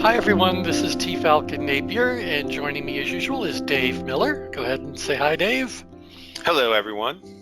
Hi everyone, this is T. Falcon Napier, and joining me as usual is Dave Miller. Go ahead and say hi, Dave. Hello, everyone.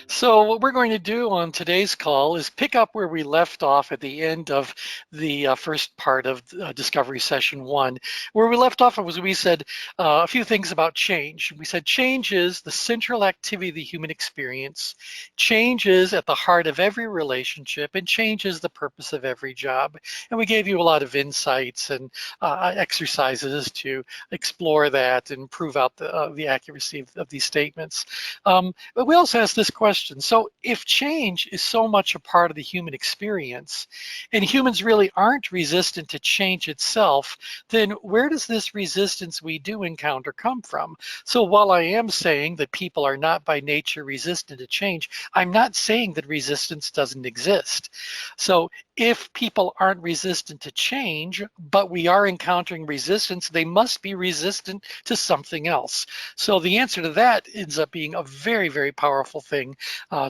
So what we're going to do on today's call is pick up where we left off at the end of the first part of Discovery Session 1. Where we left off was we said a few things about change. We said change is the central activity of the human experience. Change is at the heart of every relationship, and change is the purpose of every job. And we gave you a lot of insights and exercises to explore that and prove out the accuracy of these statements. But we also asked this question. So if change is so much a part of the human experience and humans really aren't resistant to change itself, then where does this resistance we do encounter come from? So while I am saying that people are not by nature resistant to change, I'm not saying that resistance doesn't exist. So if people aren't resistant to change, but we are encountering resistance, they must be resistant to something else. So the answer to that ends up being a very, very powerful thing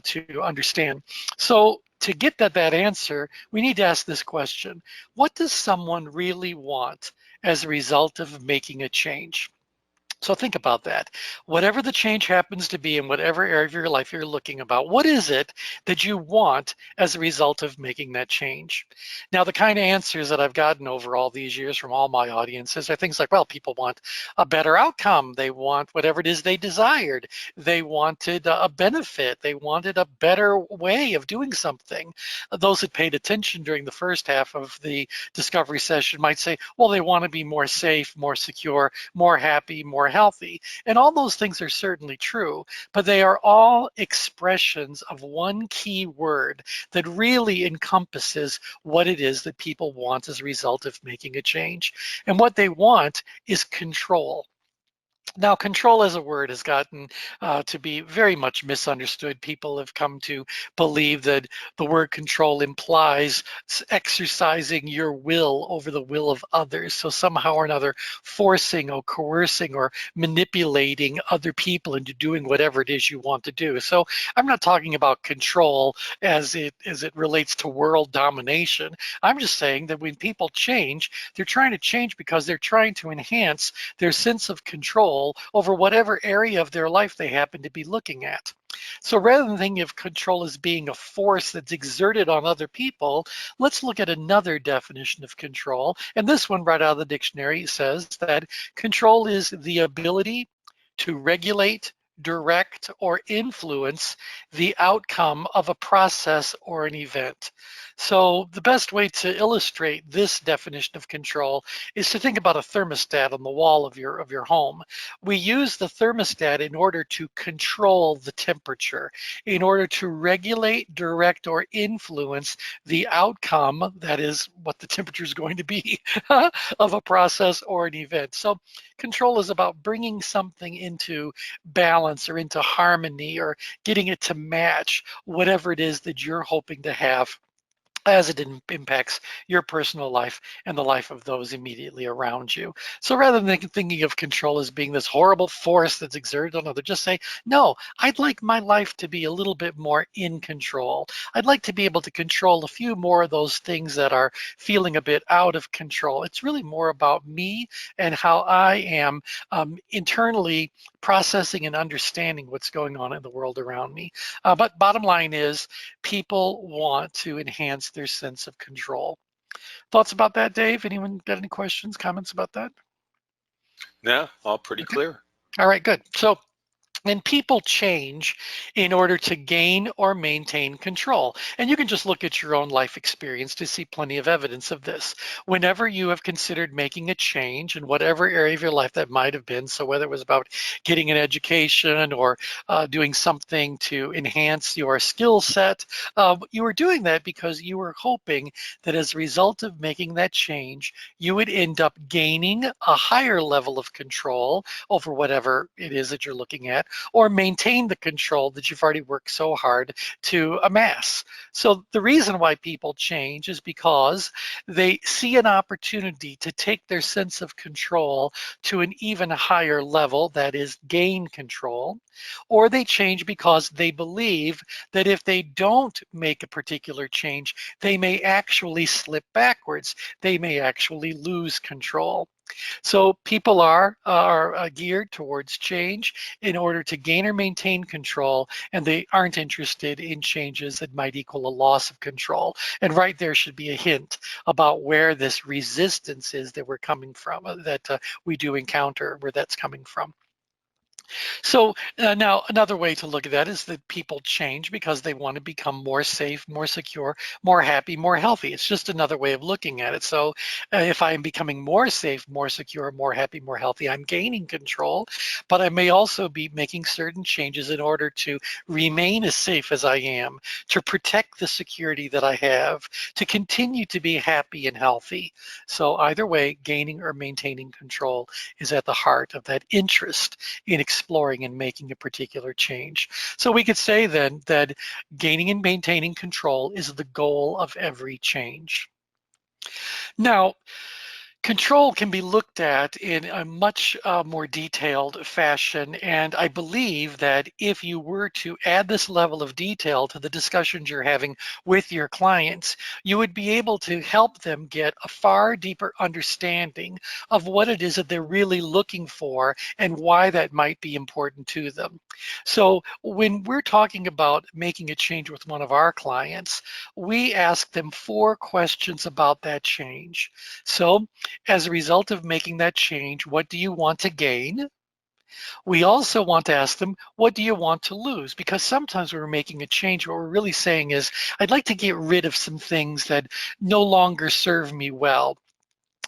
to understand. So to get that answer, we need to ask this question. What does someone really want as a result of making a change? So think about that. Whatever the change happens to be in whatever area of your life you're looking about, what is it that you want as a result of making that change? Now, the kind of answers that I've gotten over all these years from all my audiences are things like, well, people want a better outcome. They want whatever it is they desired. They wanted a benefit. They wanted a better way of doing something. Those that paid attention during the first half of the discovery session might say, well, they want to be more safe, more secure, more happy, more healthy. And all those things are certainly true, but they are all expressions of one key word that really encompasses what it is that people want as a result of making a change. And what they want is control. Now, control as a word has gotten to be very much misunderstood. People have come to believe that the word control implies exercising your will over the will of others. So somehow or another, forcing or coercing or manipulating other people into doing whatever it is you want to do. So I'm not talking about control as it relates to world domination. I'm just saying that when people change, they're trying to change because they're trying to enhance their sense of control over whatever area of their life they happen to be looking at. So rather than thinking of control as being a force that's exerted on other people, let's look at another definition of control. And this one right out of the dictionary says that control is the ability to regulate, direct, or influence the outcome of a process or an event. So the best way to illustrate this definition of control is to think about a thermostat on the wall of your home. We use the thermostat in order to control the temperature, in order to regulate, direct, or influence the outcome, that is what the temperature is going to be, of a process or an event. So control is about bringing something into balance or into harmony or getting it to match whatever it is that you're hoping to have as it impacts your personal life and the life of those immediately around you. So rather than thinking of control as being this horrible force that's exerted on others, just say, no, I'd like my life to be a little bit more in control. I'd like to be able to control a few more of those things that are feeling a bit out of control. It's really more about me and how I am internally processing and understanding what's going on in the world around me. But bottom line is, people want to enhance their sense of control. Thoughts about that, Dave? Anyone got any questions, comments about that? No, all pretty Okay. clear. All right, good. So and people change in order to gain or maintain control. And you can just look at your own life experience to see plenty of evidence of this. Whenever you have considered making a change in whatever area of your life that might have been, so whether it was about getting an education or doing something to enhance your skill set, you were doing that because you were hoping that as a result of making that change, you would end up gaining a higher level of control over whatever it is that you're looking at, or maintain the control that you've already worked so hard to amass. So the reason why people change is because they see an opportunity to take their sense of control to an even higher level, that is gain control. or they change because they believe that if they don't make a particular change, they may actually slip backwards. They may actually lose control. So people are geared towards change in order to gain or maintain control, and they aren't interested in changes that might equal a loss of control. And right there should be a hint about where this resistance is that we're coming from, that we do encounter, where that's coming from. So now another way to look at that is that people change because they want to become more safe, more secure, more happy, more healthy. It's just another way of looking at it. So if I am becoming more safe, more secure, more happy, more healthy, I'm gaining control, but I may also be making certain changes in order to remain as safe as I am, to protect the security that I have, to continue to be happy and healthy. So either way, gaining or maintaining control is at the heart of that interest in exploring and making a particular change. So we could say then that gaining and maintaining control is the goal of every change. Now, control can be looked at in a much more detailed fashion, and I believe that if you were to add this level of detail to the discussions you're having with your clients, you would be able to help them get a far deeper understanding of what it is that they're really looking for and why that might be important to them. So when we're talking about making a change with one of our clients, we ask them 4 questions about that change. So as a result of making that change, what do you want to gain? We also want to ask them, what do you want to lose? Because sometimes when we're making a change, what we're really saying is, I'd like to get rid of some things that no longer serve me well.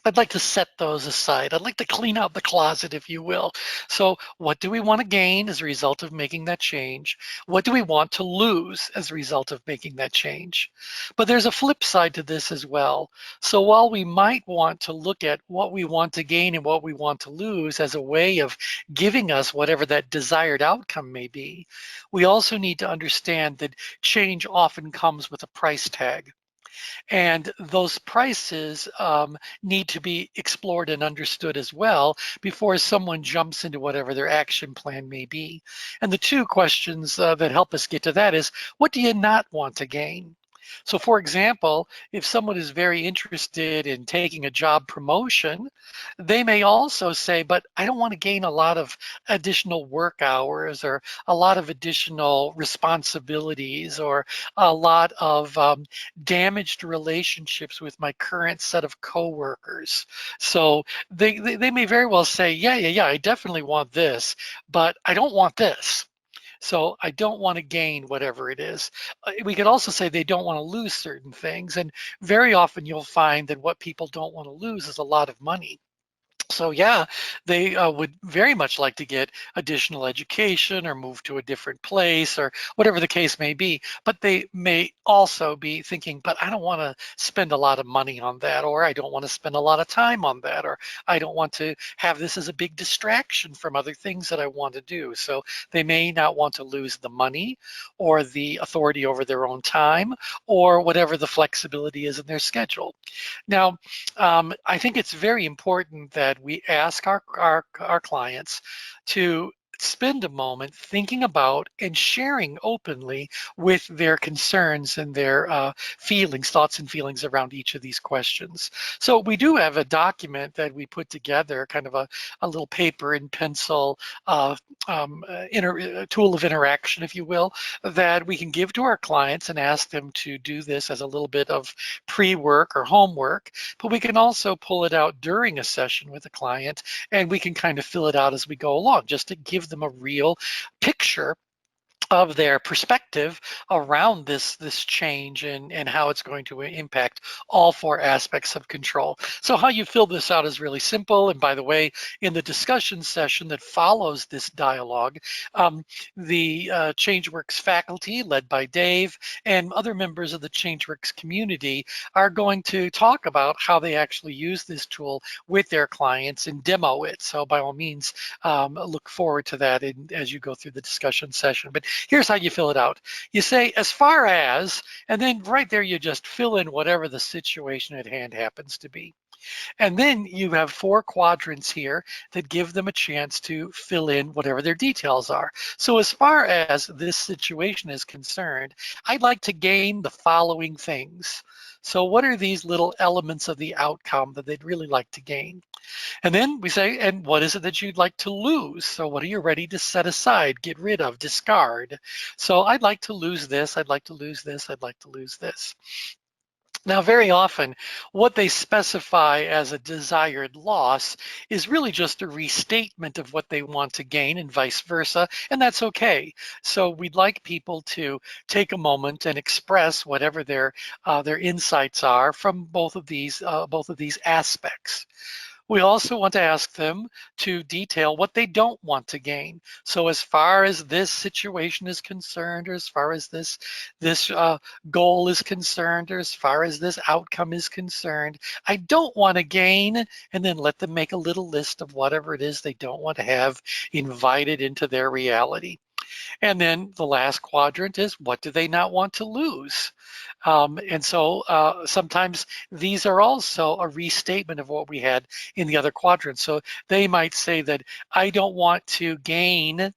I'd like to set those aside. I'd like to clean out the closet, if you will. So what do we want to gain as a result of making that change? What do we want to lose as a result of making that change? But there's a flip side to this as well. So while we might want to look at what we want to gain and what we want to lose as a way of giving us whatever that desired outcome may be, we also need to understand that change often comes with a price tag. And those prices need to be explored and understood as well before someone jumps into whatever their action plan may be. And the 2 questions that help us get to that is, what do you not want to gain? So for example, if someone is very interested in taking a job promotion, they may also say, but I don't want to gain a lot of additional work hours or a lot of additional responsibilities or a lot of damaged relationships with my current set of coworkers. So they may very well say, yeah, I definitely want this, but I don't want this. So I don't want to gain whatever it is. We could also say they don't want to lose certain things. And very often you'll find that what people don't want to lose is a lot of money. So yeah, they would very much like to get additional education or move to a different place or whatever the case may be. But they may also be thinking, but I don't want to spend a lot of money on that, or I don't want to spend a lot of time on that, or I don't want to have this as a big distraction from other things that I want to do. So they may not want to lose the money or the authority over their own time or whatever the flexibility is in their schedule. Now, I think it's very important that we ask our clients to spend a moment thinking about and sharing openly with their concerns and their feelings, thoughts and feelings around each of these questions. So we do have a document that we put together, kind of a little paper and pencil tool of interaction, if you will, that we can give to our clients and ask them to do this as a little bit of pre-work or homework, but we can also pull it out during a session with a client and we can kind of fill it out as we go along just to give them a real picture of their perspective around this change and how it's going to impact all 4 aspects of control. So how you fill this out is really simple. And by the way, in the discussion session that follows this dialogue, the ChangeWorks faculty led by Dave and other members of the ChangeWorks community are going to talk about how they actually use this tool with their clients and demo it. So by all means, look forward to that as you go through the discussion session. But here's how you fill it out. You say, as far as, and then right there you just fill in whatever the situation at hand happens to be. And then you have 4 quadrants here that give them a chance to fill in whatever their details are. So as far as this situation is concerned, I'd like to gain the following things. So what are these little elements of the outcome that they'd really like to gain? And then we say, and what is it that you'd like to lose? So what are you ready to set aside, get rid of, discard? So I'd like to lose this, I'd like to lose this, I'd like to lose this. Now, very often, what they specify as a desired loss is really just a restatement of what they want to gain and vice versa, and that's okay. So we'd like people to take a moment and express whatever their insights are from both of these aspects. We also want to ask them to detail what they don't want to gain. So as far as this situation is concerned, or as far as this goal is concerned, or as far as this outcome is concerned, I don't want to gain, and then let them make a little list of whatever it is they don't want to have invited into their reality. And then the last quadrant is, what do they not want to lose? And so sometimes these are also a restatement of what we had in the other quadrant. So they might say that I don't want to gain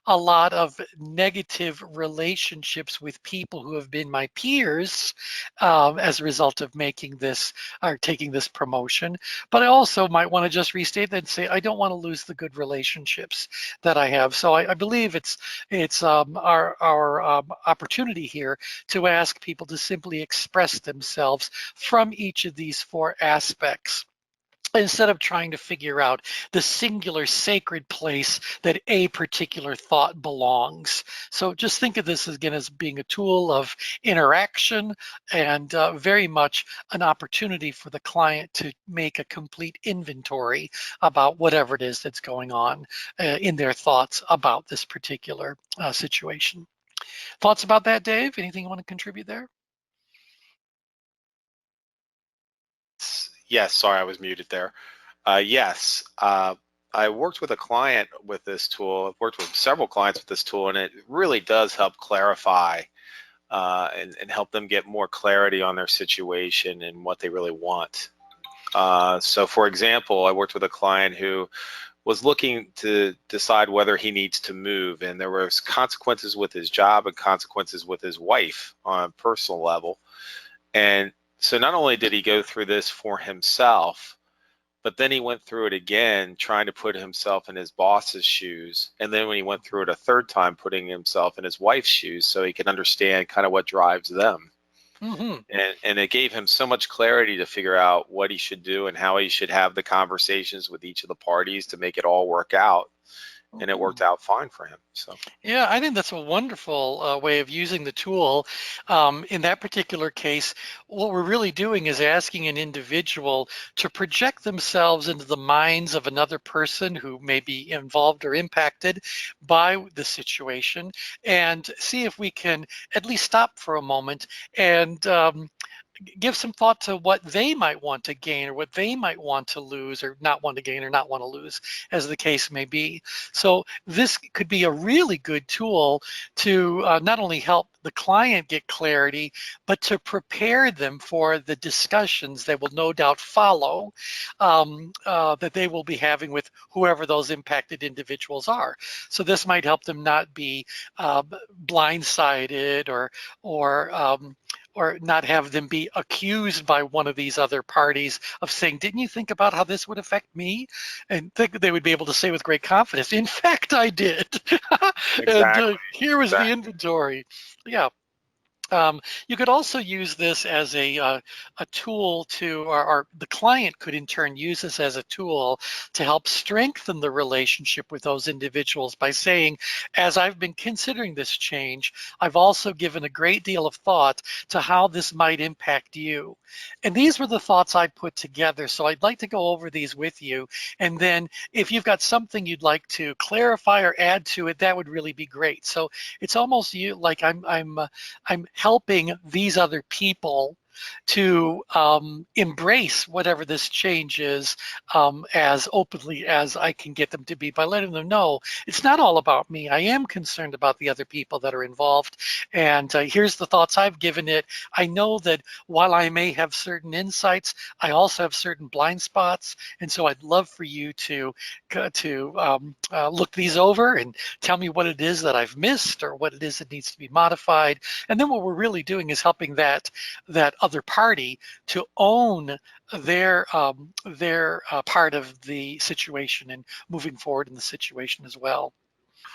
a lot of negative relationships with people who have been my peers as a result of making this or taking this promotion. But I also might want to just restate that and say I don't want to lose the good relationships that I have. So I believe it's our opportunity here to ask people to simply express themselves from each of these 4 aspects, instead of trying to figure out the singular sacred place that a particular thought belongs. So just think of this again as being a tool of interaction, and very much an opportunity for the client to make a complete inventory about whatever it is that's going on in their thoughts about this particular situation. Thoughts about that, Dave? Anything you want to contribute there? Yes, sorry, I was muted there. Yes, I worked with a client with this tool. I've worked with several clients with this tool, and it really does help clarify and help them get more clarity on their situation and what they really want. So for example, I worked with a client who was looking to decide whether he needs to move, and there was consequences with his job and consequences with his wife on a personal level. And so not only did he go through this for himself, but then he went through it again, trying to put himself in his boss's shoes. And then when he went through it a third time, putting himself in his wife's shoes so he could understand kind of what drives them. Mm-hmm. And it gave him so much clarity to figure out what he should do and how he should have the conversations with each of the parties to make it all work out. And it worked out fine for him. So Yeah, I think that's a wonderful way of using the tool. In that particular case, what we're really doing is asking an individual to project themselves into the minds of another person who may be involved or impacted by the situation, and see if we can at least stop for a moment and give some thought to what they might want to gain or what they might want to lose or not want to gain or not want to lose, as the case may be. So this could be a really good tool to not only help the client get clarity, but to prepare them for the discussions that will no doubt follow, that they will be having with whoever those impacted individuals are. So this might help them not be blindsided or not have them be accused by one of these other parties of saying, didn't you think about how this would affect me? And think they would be able to say with great confidence, in fact, I did. And exactly, here was the exactly. inventory. Yeah. You could also use this as a tool to, or the client could in turn use this as a tool to help strengthen the relationship with those individuals by saying, as I've been considering this change, I've also given a great deal of thought to how this might impact you. And these were the thoughts I put together. So I'd like to go over these with you. And then if you've got something you'd like to clarify or add to it, that would really be great. So it's almost like I'm helping these other people to embrace whatever this change is as openly as I can get them to be, by letting them know it's not all about me. I am concerned about the other people that are involved, and here's the thoughts I've given it. I know that while I may have certain insights, I also have certain blind spots, and so I'd love for you to look these over and tell me what it is that I've missed or what it is that needs to be modified. And then what we're really doing is helping that other party to own their part of the situation and moving forward in the situation as well.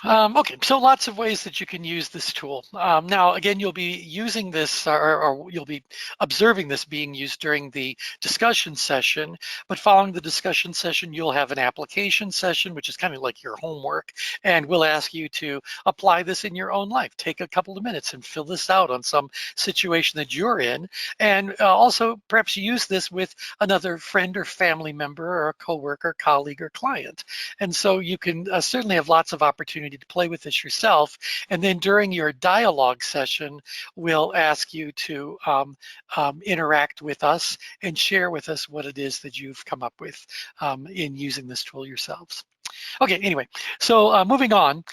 Okay, so lots of ways that you can use this tool. Now, again, you'll be using this, or you'll be observing this being used during the discussion session, but following the discussion session, you'll have an application session, which is kind of like your homework, and we'll ask you to apply this in your own life. Take a couple of minutes and fill this out on some situation that you're in, and also perhaps use this with another friend or family member or a coworker, colleague, or client. And so you can certainly have lots of opportunity to play with this yourself. And then during your dialogue session, we'll ask you to interact with us and share with us what it is that you've come up with in using this tool yourselves. Okay, anyway, so moving on,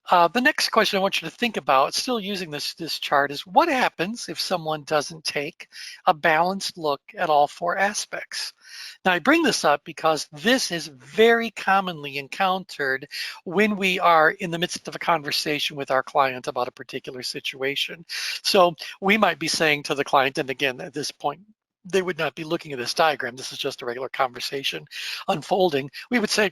the next question I want you to think about, still using this chart, is what happens if someone doesn't take a balanced look at all four aspects? Now, I bring this up because this is very commonly encountered when we are in the midst of a conversation with our client about a particular situation. So we might be saying to the client, and again, at this point, they would not be looking at this diagram. This is just a regular conversation unfolding. We would say,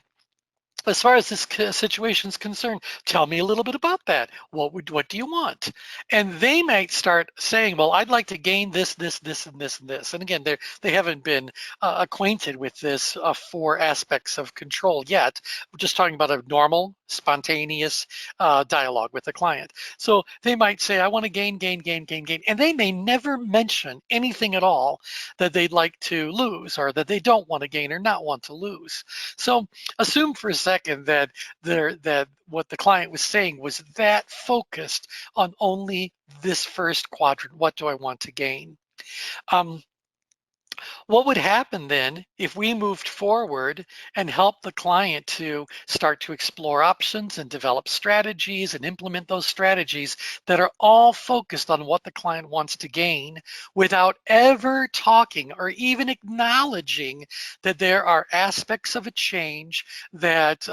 as far as this situation is concerned, tell me a little bit about that. What do you want? And they might start saying, well, I'd like to gain this, this, and this, and this. And again, they haven't been acquainted with this four aspects of control yet. We're just talking about a normal, spontaneous dialogue with the client. So they might say, I want to gain, gain, gain, gain, gain. And they may never mention anything at all that they'd like to lose or that they don't want to gain or not want to lose. So assume for a second that what the client was saying was that focused on only this first quadrant. What do I want to gain? What would happen then if we moved forward and helped the client to start to explore options and develop strategies and implement those strategies that are all focused on what the client wants to gain without ever talking or even acknowledging that there are aspects of a change that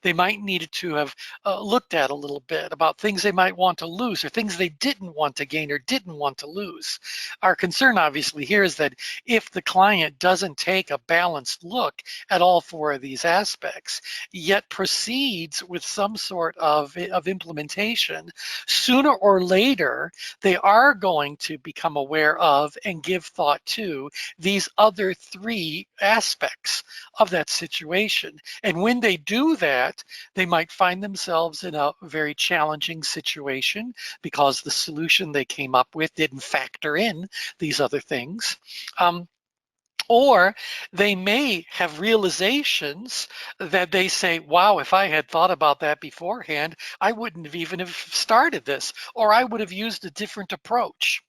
they might need to have looked at a little bit, about things they might want to lose or things they didn't want to gain or didn't want to lose. Our concern obviously here is that if the client doesn't take a balanced look at all four of these aspects, yet proceeds with some sort of implementation, sooner or later, they are going to become aware of and give thought to these other three aspects of that situation. And when they do that, they might find themselves in a very challenging situation because the solution they came up with didn't factor in these other things. Or they may have realizations that they say, wow, if I had thought about that beforehand, I wouldn't have even have started this, or I would have used a different approach.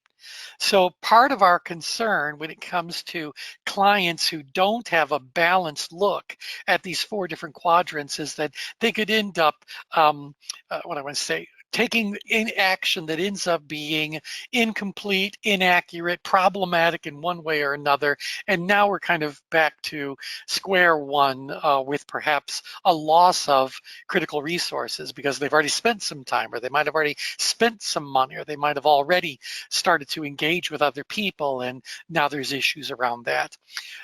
So part of our concern when it comes to clients who don't have a balanced look at these four different quadrants is that they could end up, what I want to say, taking in action that ends up being incomplete, inaccurate, problematic in one way or another. And now we're kind of back to square one with perhaps a loss of critical resources because they've already spent some time, or they might have already spent some money, or they might have already started to engage with other people, and now there's issues around that.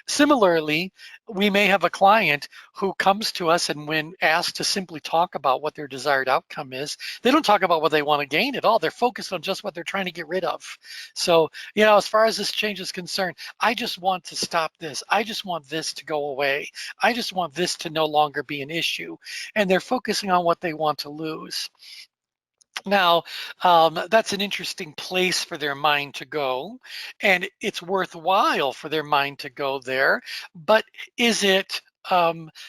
Similarly, we may have a client who comes to us and when asked to simply talk about what their desired outcome is, they don't talk about what they want to gain at all. They're focused on just what they're trying to get rid of. So, as far as this change is concerned, I just want to stop this. I just want this to go away. I just want this to no longer be an issue. And they're focusing on what they want to lose. Now, that's an interesting place for their mind to go, and it's worthwhile for their mind to go there, but is it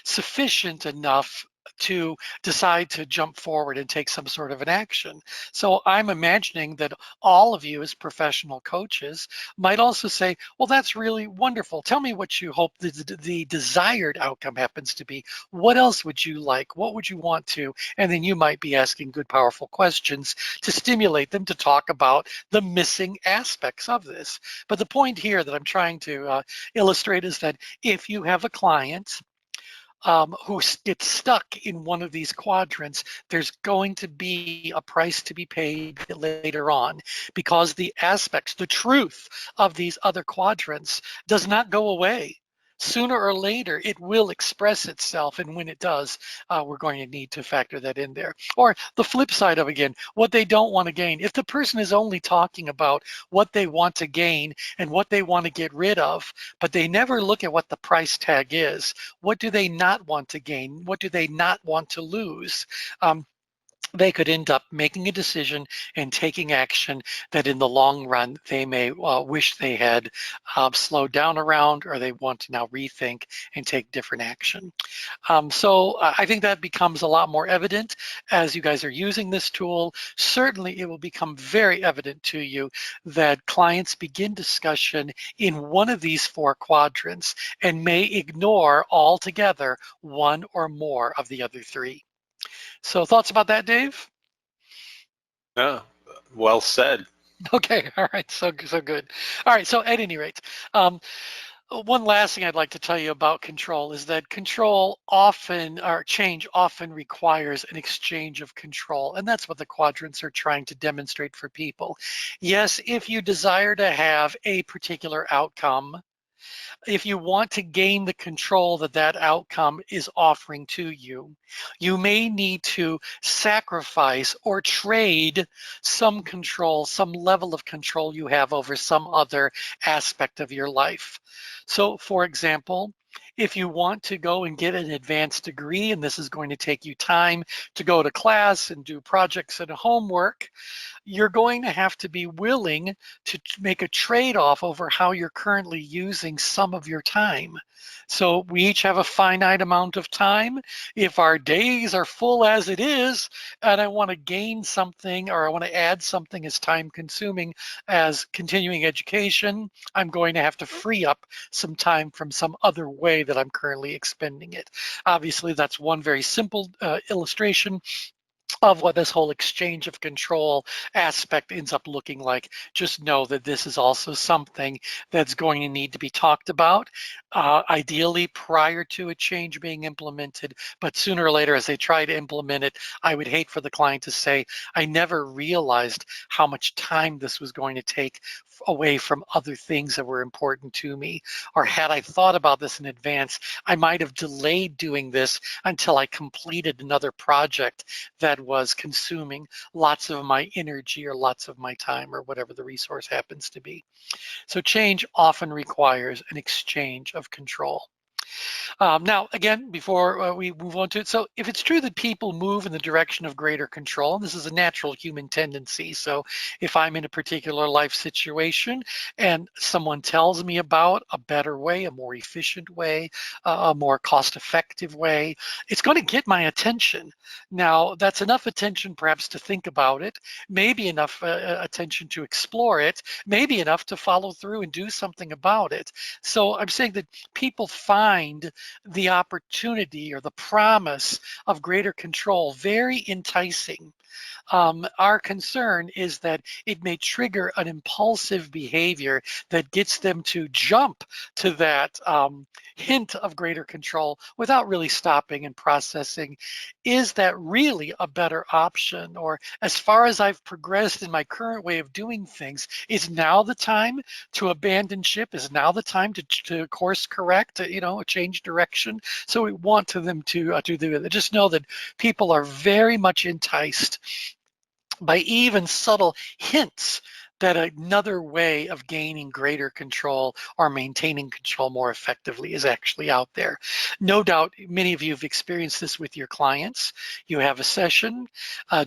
sufficient enough to decide to jump forward and take some sort of an action. So I'm imagining that all of you as professional coaches might also say, well, that's really wonderful. Tell me what you hope the desired outcome happens to be. What else would you like? What would you want to? And then you might be asking good, powerful questions to stimulate them to talk about the missing aspects of this. But the point here that I'm trying to illustrate is that if you have a client who gets stuck in one of these quadrants, there's going to be a price to be paid later on, because the aspects, the truth of these other quadrants does not go away. Sooner or later, it will express itself, and when it does, we're going to need to factor that in there. Or the flip side of, again, what they don't want to gain. If the person is only talking about what they want to gain and what they want to get rid of, but they never look at what the price tag is, what do they not want to gain? What do they not want to lose? They could end up making a decision and taking action that in the long run they may wish they had slowed down around, or they want to now rethink and take different action. So I think that becomes a lot more evident as you guys are using this tool. Certainly it will become very evident to you that clients begin discussion in one of these four quadrants and may ignore altogether one or more of the other three. So thoughts about that, Dave? Yeah, well said. Okay, all right, so good. All right, so at any rate, one last thing I'd like to tell you about control is that control often, or change often, requires an exchange of control, and that's what the quadrants are trying to demonstrate for people. Yes, if you desire to have a particular outcome, if you want to gain the control that that outcome is offering to you, you may need to sacrifice or trade some control, some level of control you have over some other aspect of your life. So, for example, if you want to go and get an advanced degree, and this is going to take you time to go to class and do projects and homework, you're going to have to be willing to make a trade-off over how you're currently using some of your time. So we each have a finite amount of time. If our days are full as it is, and I want to gain something, or I want to add something as time consuming as continuing education, I'm going to have to free up some time from some other way that I'm currently expending it. Obviously, that's one very simple illustration of what this whole exchange of control aspect ends up looking like. Just know that this is also something that's going to need to be talked about, ideally prior to a change being implemented, but sooner or later as they try to implement it, I would hate for the client to say, I never realized how much time this was going to take away from other things that were important to me. Or had I thought about this in advance, I might have delayed doing this until I completed another project that was consuming lots of my energy or lots of my time or whatever the resource happens to be. So change often requires an exchange of control. Now, again, before we move on to it, so if it's true that people move in the direction of greater control, this is a natural human tendency. So if I'm in a particular life situation and someone tells me about a better way, a more efficient way, a more cost-effective way, it's going to get my attention. Now, that's enough attention perhaps to think about it, maybe enough attention to explore it, maybe enough to follow through and do something about it. So I'm saying that people find the opportunity or the promise of greater control very enticing. Our concern is that it may trigger an impulsive behavior that gets them to jump to that hint of greater control without really stopping and processing, is that really a better option? Or as far as I've progressed in my current way of doing things, is now the time to abandon ship? Is now the time to course correct, change direction? So we want them to do that. Just know that people are very much enticed by even subtle hints that another way of gaining greater control or maintaining control more effectively is actually out there. No doubt many of you have experienced this with your clients. You have a session.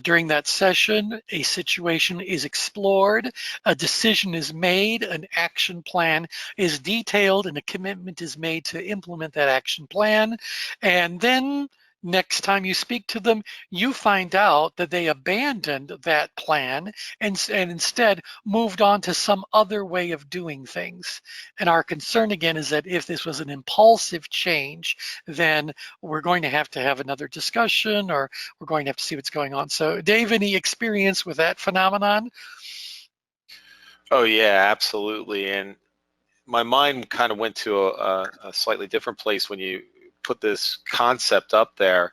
During that session, a situation is explored, a decision is made, an action plan is detailed, and a commitment is made to implement that action plan. And then Next time you speak to them, you find out that they abandoned that plan and instead moved on to some other way of doing things. And our concern again is that if this was an impulsive change, then we're going to have another discussion, or we're going to have to see what's going on. So Dave, any experience with that phenomenon? Oh yeah, absolutely. And my mind kind of went to a slightly different place when you put this concept up there,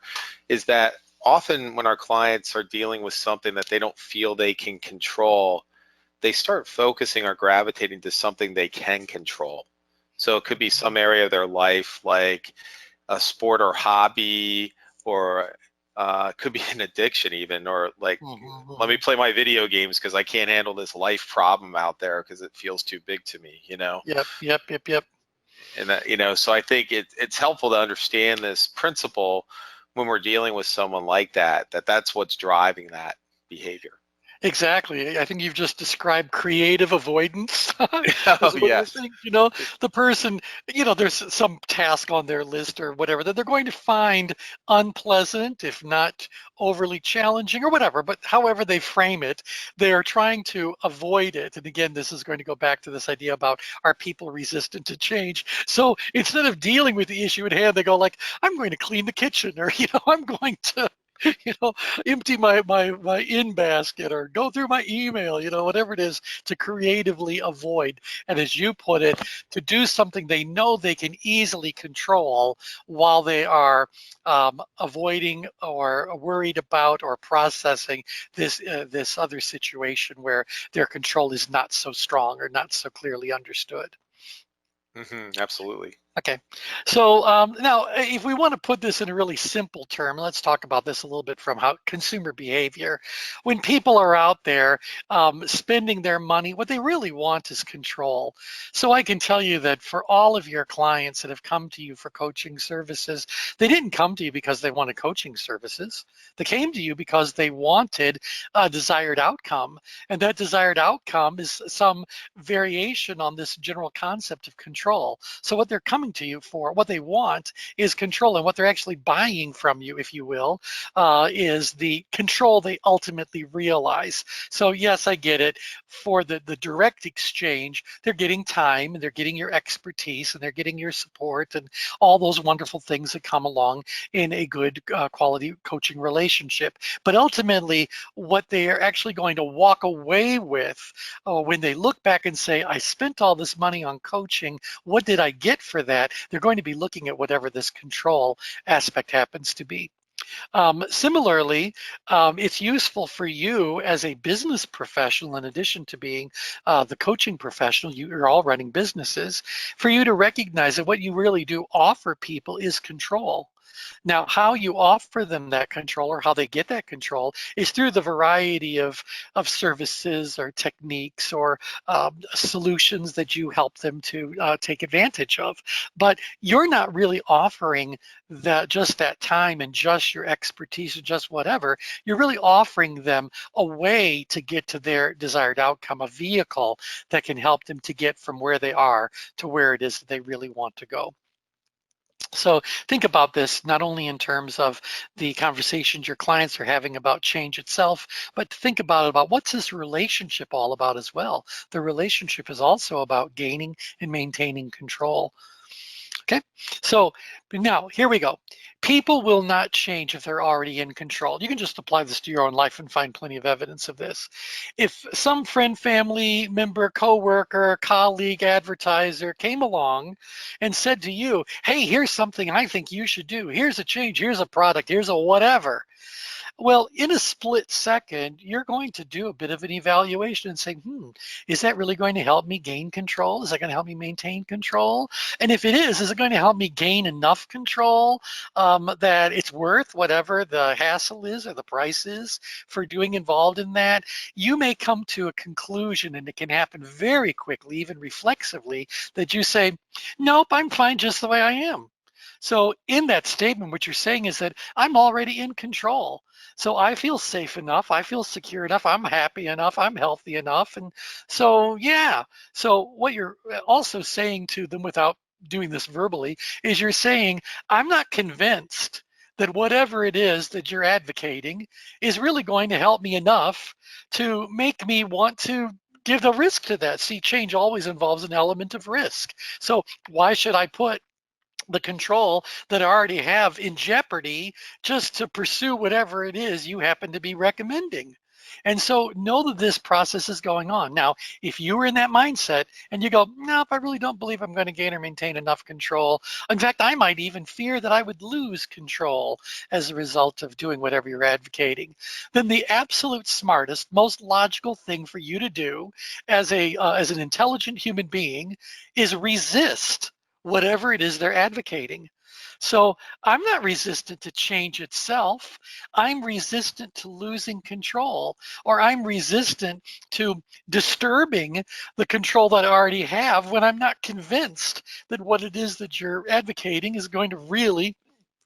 is that often when our clients are dealing with something that they don't feel they can control, they start focusing or gravitating to something they can control. So it could be some area of their life, like a sport or hobby, or could be an addiction even, or like, let me Mhm. play my video games because I can't handle this life problem out there because it feels too big to me, you know? Yep, yep, yep, yep. And that, you know, so I think it's helpful to understand this principle when we're dealing with someone like that, that's what's driving that behavior. Exactly. I think you've just described creative avoidance Oh as one of the yes. things, the person, there's some task on their list or whatever that they're going to find unpleasant, if not overly challenging or whatever, but however they frame it, they are trying to avoid it. And again, this is going to go back to this idea about, are people resistant to change? So instead of dealing with the issue at hand, they go like, I'm going to clean the kitchen, or, I'm going to, you know, empty my in basket, or go through my email, whatever it is, to creatively avoid. And as you put it, to do something they know they can easily control while they are avoiding or worried about or processing this other situation where their control is not so strong or not so clearly understood. Absolutely. Okay, so now if we want to put this in a really simple term, let's talk about this a little bit from how consumer behavior. When people are out there spending their money, what they really want is control. So I can tell you that for all of your clients that have come to you for coaching services, they didn't come to you because they wanted coaching services. They came to you because they wanted a desired outcome. And that desired outcome is some variation on this general concept of control. So what they're coming to you for, what they want is control, and what they're actually buying from you, if you will, is the control they ultimately realize. So yes, I get it. For the direct exchange, they're getting time, and they're getting your expertise, and they're getting your support, and all those wonderful things that come along in a good quality coaching relationship. But ultimately, what they are actually going to walk away with when they look back and say, I spent all this money on coaching, what did I get for that? They're going to be looking at whatever this control aspect happens to be. Similarly, it's useful for you as a business professional, in addition to being the coaching professional, you're all running businesses, for you to recognize that what you really do offer people is control. Now, how you offer them that control, or how they get that control, is through the variety of services or techniques or solutions that you help them to take advantage of. But you're not really offering just that time and just your expertise and just whatever. You're really offering them a way to get to their desired outcome, a vehicle that can help them to get from where they are to where it is that they really want to go. So think about this not only in terms of the conversations your clients are having about change itself, but think about what's this relationship all about as well. The relationship is also about gaining and maintaining control. Okay, so now here we go. People will not change if they're already in control. You can just apply this to your own life and find plenty of evidence of this. If some friend, family member, coworker, colleague, advertiser came along and said to you, hey, here's something I think you should do. Here's a change, here's a product, here's a whatever. Well, in a split second, you're going to do a bit of an evaluation and say, is that really going to help me gain control? Is that going to help me maintain control? And if it is it going to help me gain enough control that it's worth whatever the hassle is or the price is for doing involved in that? You may come to a conclusion, and it can happen very quickly, even reflexively, that you say, nope, I'm fine just the way I am. So in that statement, what you're saying is that I'm already in control. So I feel safe enough, I feel secure enough, I'm happy enough, I'm healthy enough. And so, yeah. So what you're also saying to them without doing this verbally is you're saying, I'm not convinced that whatever it is that you're advocating is really going to help me enough to make me want to give the risk to that. See, change always involves an element of risk. So why should I put the control that I already have in jeopardy just to pursue whatever it is you happen to be recommending? And so know that this process is going on. Now, if you were in that mindset and you go, no, I really don't believe I'm going to gain or maintain enough control. In fact, I might even fear that I would lose control as a result of doing whatever you're advocating. Then the absolute smartest, most logical thing for you to do as an intelligent human being is resist whatever it is they're advocating. So I'm not resistant to change itself. I'm resistant to losing control, or I'm resistant to disturbing the control that I already have when I'm not convinced that what it is that you're advocating is going to really,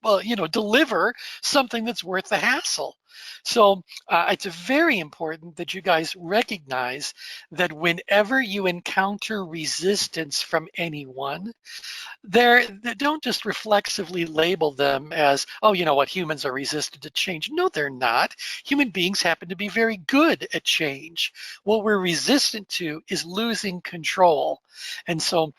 well, deliver something that's worth the hassle. So it's very important that you guys recognize that whenever you encounter resistance from anyone, they don't just reflexively label them as, oh, you know what, humans are resistant to change. No, they're not. Human beings happen to be very good at change. What we're resistant to is losing control. And so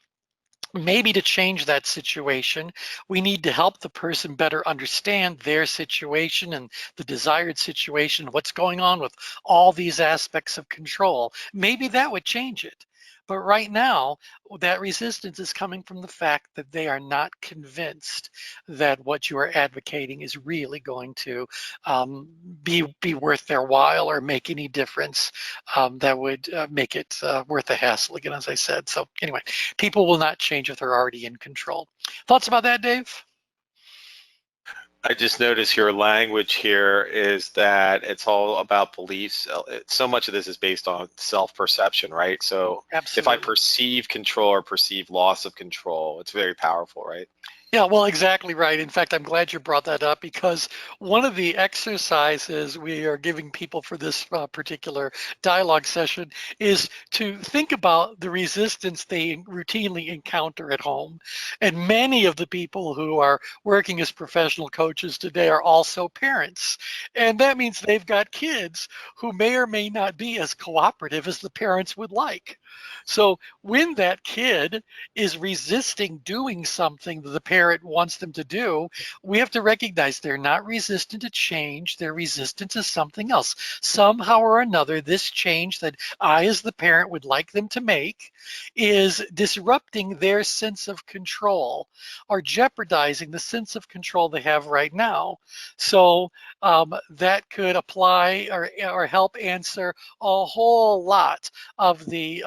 maybe to change that situation, we need to help the person better understand their situation and the desired situation, what's going on with all these aspects of control. Maybe that would change it. But right now, that resistance is coming from the fact that they are not convinced that what you are advocating is really going to be worth their while or make any difference that would make it worth the hassle, again, as I said. So anyway, people will not change if they're already in control. Thoughts about that, Dave? I just noticed your language here is that it's all about beliefs. So much of this is based on self-perception, right? So if I Absolutely. perceive control or perceive loss of control, it's very powerful, right? Yeah, well, exactly right. In fact, I'm glad you brought that up because one of the exercises we are giving people for this particular dialogue session is to think about the resistance they routinely encounter at home. And many of the people who are working as professional coaches today are also parents. And that means they've got kids who may or may not be as cooperative as the parents would like. So when that kid is resisting doing something that the parent wants them to do, we have to recognize they're not resistant to change, they're resistant to something else. Somehow or another, this change that I, as the parent, would like them to make is disrupting their sense of control or jeopardizing the sense of control they have right now. So that could apply or help answer a whole lot of the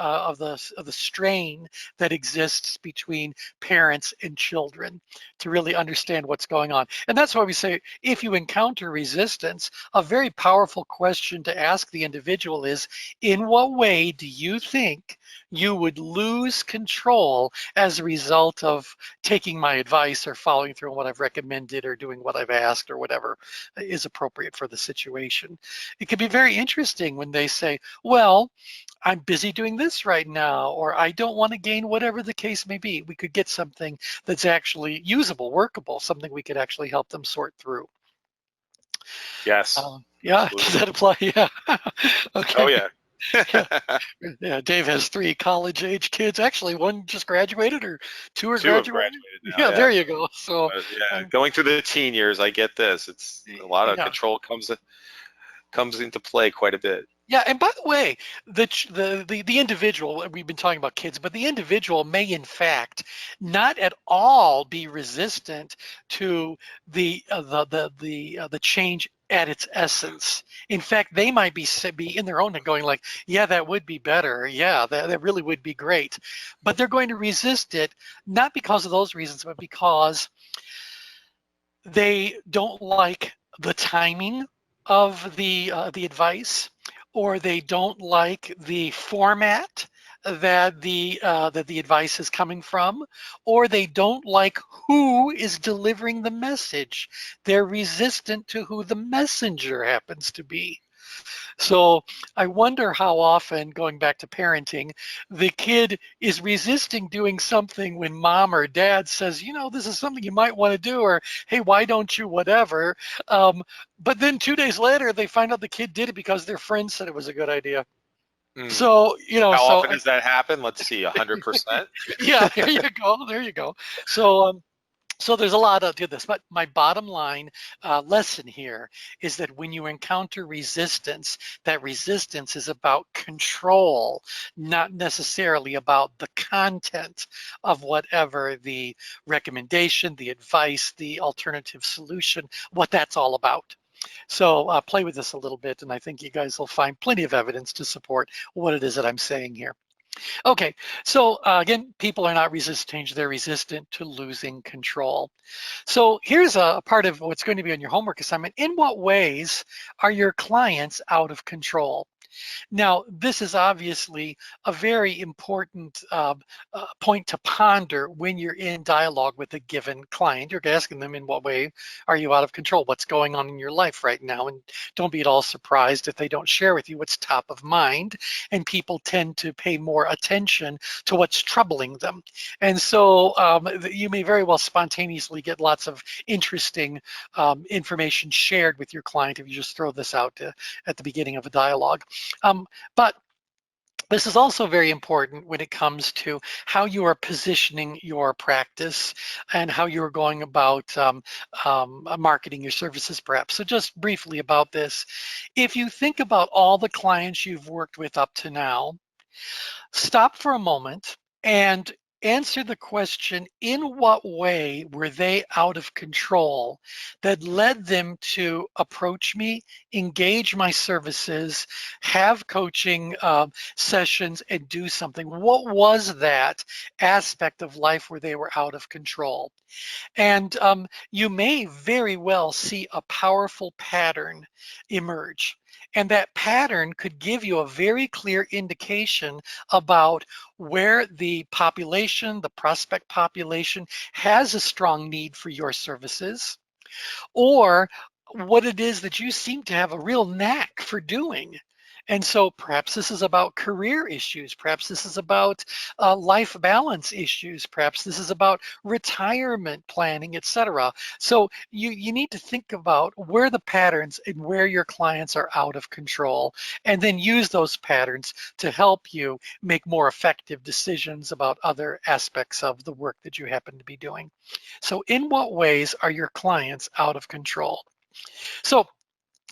strain that exists between parents and children to really understand what's going on. And that's why we say if you encounter resistance, a very powerful question to ask the individual is, in what way do you think you would lose control as a result of taking my advice or following through on what I've recommended or doing what I've asked or whatever is appropriate for the situation? It can be very interesting when they say, well, I'm busy doing this right now, or I don't want to gain, whatever the case may be. We could get something that's actually usable, workable, something we could actually help them sort through. Yes, Yeah, does absolutely. that apply? Yeah. Oh, Okay. yeah. Yeah. Yeah. Dave has 3 college-age kids. Actually, one just graduated, or 2 are Two have graduating. graduated now, Yeah, yeah. there you go. So, But yeah, uh, going through the teen years, I get this. It's a lot of yeah. control comes into play quite a bit. Yeah, and by the way, the individual, we've been talking about kids, but the individual may in fact not at all be resistant to the change at its essence. In fact, they might be in their own and going like, yeah, that would be better. Yeah, that really would be great. But they're going to resist it, not because of those reasons, but because they don't like the timing of the advice, or they don't like the format that the advice is coming from, or they don't like who is delivering the message. They're resistant to who the messenger happens to be. So I wonder how often, going back to parenting, the kid is resisting doing something when mom or dad says, you know, this is something you might want to do, or hey, why don't you, whatever. Um, but then 2 days later, they find out the kid did it because their friend said it was a good idea. Hmm. So, you know, How so often does that happen? Let's see, 100%. yeah, there you go. There you go. So, so there's a lot to this, but my bottom line lesson here is that when you encounter resistance, that resistance is about control, not necessarily about the content of whatever the recommendation, the advice, the alternative solution, what that's all about. So play with this a little bit, and I think you guys will find plenty of evidence to support what it is that I'm saying here. Okay, so again, people are not resistant to change, they're resistant to losing control. So here's a part of what's going to be on your homework assignment. In what ways are your clients out of control? Now, this is obviously a very important point to ponder when you're in dialogue with a given client. You're asking them, in what way are you out of control? What's going on in your life right now? And don't be at all surprised if they don't share with you what's top of mind. And people tend to pay more attention to what's troubling them. And so you may very well spontaneously get lots of interesting information shared with your client if you just throw this out at the beginning of a dialogue. But this is also very important when it comes to how you are positioning your practice and how you're going about marketing your services, perhaps. So just briefly about this, if you think about all the clients you've worked with up to now, stop for a moment and answer the question, in what way were they out of control that led them to approach me, engage my services, have coaching sessions, and do something? What was that aspect of life where they were out of control? And you may very well see a powerful pattern emerge. And that pattern could give you a very clear indication about where the population, the prospect population, has a strong need for your services, or what it is that you seem to have a real knack for doing. And so perhaps this is about career issues. Perhaps this is about life balance issues. Perhaps this is about retirement planning, etc. So you need to think about where the patterns and where your clients are out of control, and then use those patterns to help you make more effective decisions about other aspects of the work that you happen to be doing. So in what ways are your clients out of control? So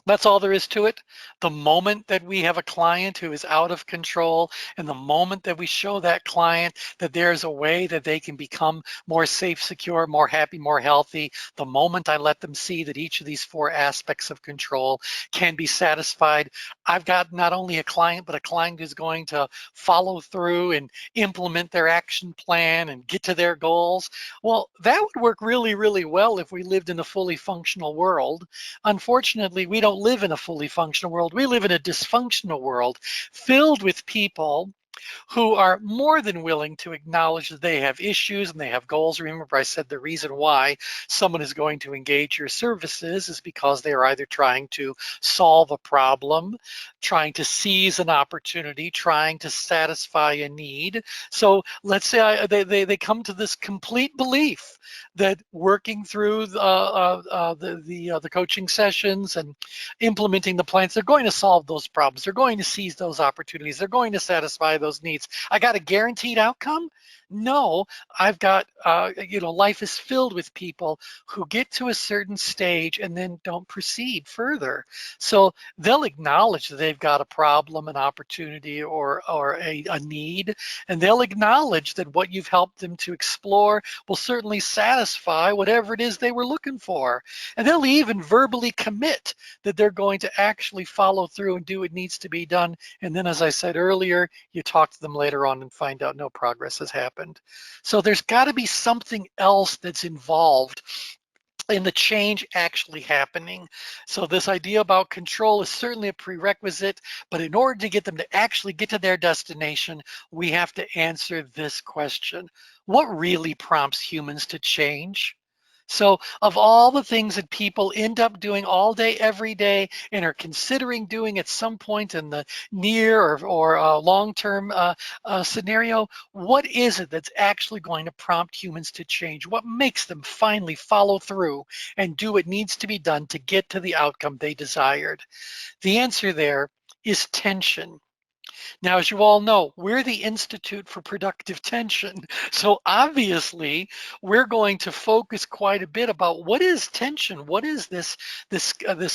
that's all there is to it. The moment that we have a client who is out of control, and the moment that we show that client that there's a way that they can become more safe, secure, more happy, more healthy, the moment I let them see that each of these four aspects of control can be satisfied, I've got not only a client, but a client who's going to follow through and implement their action plan and get to their goals. Well, that would work really, really well if we lived in a fully functional world. Unfortunately, we don't live in a fully functional world. We live in a dysfunctional world filled with people who are more than willing to acknowledge that they have issues and they have goals. Remember, I said the reason why someone is going to engage your services is because they are either trying to solve a problem, trying to seize an opportunity, trying to satisfy a need. So let's say they come to this complete belief that working through the coaching sessions and implementing the plans, they're going to solve those problems. They're going to seize those opportunities. They're going to satisfy those needs. I got a guaranteed outcome? No, I've got, life is filled with people who get to a certain stage and then don't proceed further. So they'll acknowledge that they've got a problem, an opportunity, or a need, and they'll acknowledge that what you've helped them to explore will certainly satisfy whatever it is they were looking for. And they'll even verbally commit that they're going to actually follow through and do what needs to be done. And then, as I said earlier, you talk to them later on and find out no progress has happened. So there's got to be something else that's involved in the change actually happening. So this idea about control is certainly a prerequisite, but in order to get them to actually get to their destination, we have to answer this question: what really prompts humans to change? So of all the things that people end up doing all day, every day, and are considering doing at some point in the near or long-term scenario, what is it that's actually going to prompt humans to change? What makes them finally follow through and do what needs to be done to get to the outcome they desired? The answer there is tension. Now, as you all know, we're the Institute for Productive Tension. So obviously, we're going to focus quite a bit about what is tension? What is this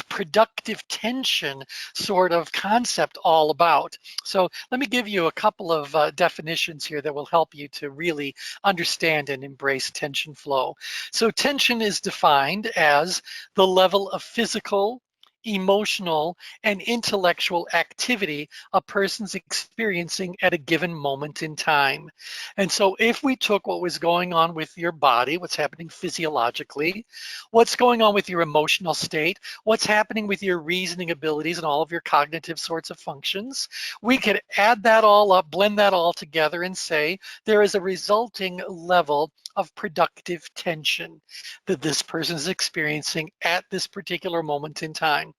productive tension sort of concept all about? So let me give you a couple of definitions here that will help you to really understand and embrace tension flow. So tension is defined as the level of physical, emotional, and intellectual activity a person's experiencing at a given moment in time. And so if we took what was going on with your body, what's happening physiologically, what's going on with your emotional state, what's happening with your reasoning abilities and all of your cognitive sorts of functions, we could add that all up, blend that all together and say there is a resulting level of productive tension that this person is experiencing at this particular moment in time.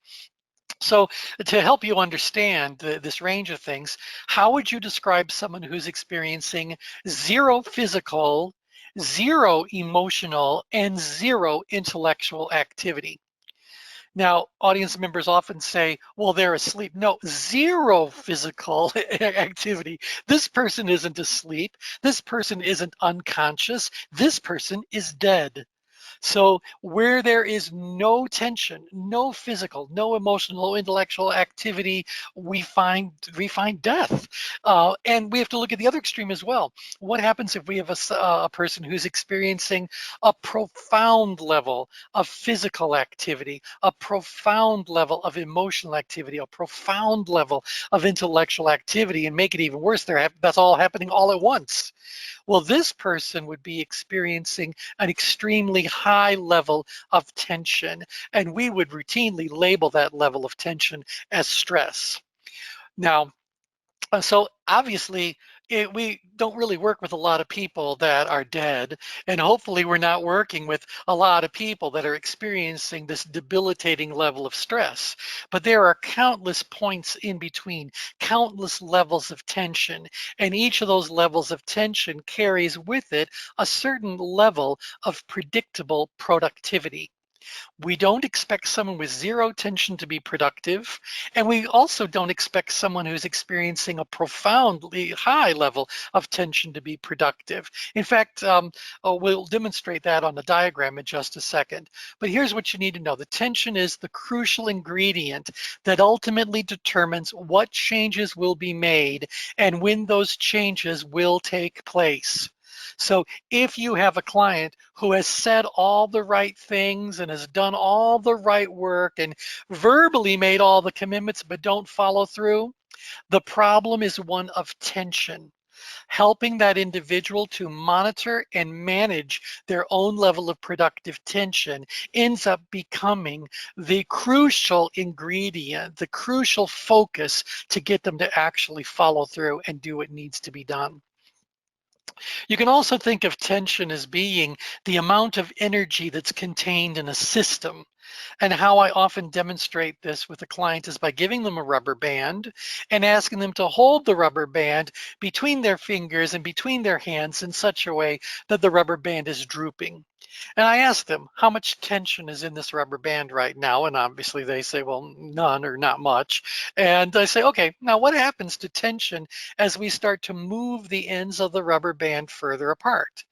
So to help you understand this range of things, how would you describe someone who's experiencing zero physical, zero emotional, and zero intellectual activity? Now, audience members often say, well, they're asleep. No, zero physical activity. This person isn't asleep. This person isn't unconscious. This person is dead. So where there is no tension, no physical, no emotional, no intellectual activity, we find death. And we have to look at the other extreme as well. What happens if we have a person who's experiencing a profound level of physical activity, a profound level of emotional activity, a profound level of intellectual activity, and make it even worse, that's all happening all at once. Well, this person would be experiencing an extremely high level of tension, and we would routinely label that level of tension as stress. Now, so obviously, we don't really work with a lot of people that are dead, and hopefully we're not working with a lot of people that are experiencing this debilitating level of stress. But there are countless points in between, countless levels of tension, and each of those levels of tension carries with it a certain level of predictable productivity. We don't expect someone with zero tension to be productive, and we also don't expect someone who's experiencing a profoundly high level of tension to be productive. In fact, we'll demonstrate that on the diagram in just a second. But here's what you need to know. The tension is the crucial ingredient that ultimately determines what changes will be made and when those changes will take place. So if you have a client who has said all the right things and has done all the right work and verbally made all the commitments but don't follow through, the problem is one of tension. Helping that individual to monitor and manage their own level of productive tension ends up becoming the crucial ingredient, the crucial focus to get them to actually follow through and do what needs to be done. You can also think of tension as being the amount of energy that's contained in a system. And how I often demonstrate this with a client is by giving them a rubber band and asking them to hold the rubber band between their fingers and between their hands in such a way that the rubber band is drooping. And I ask them, how much tension is in this rubber band right now? And obviously they say, well, none or not much. And I say, okay, now what happens to tension as we start to move the ends of the rubber band further apart?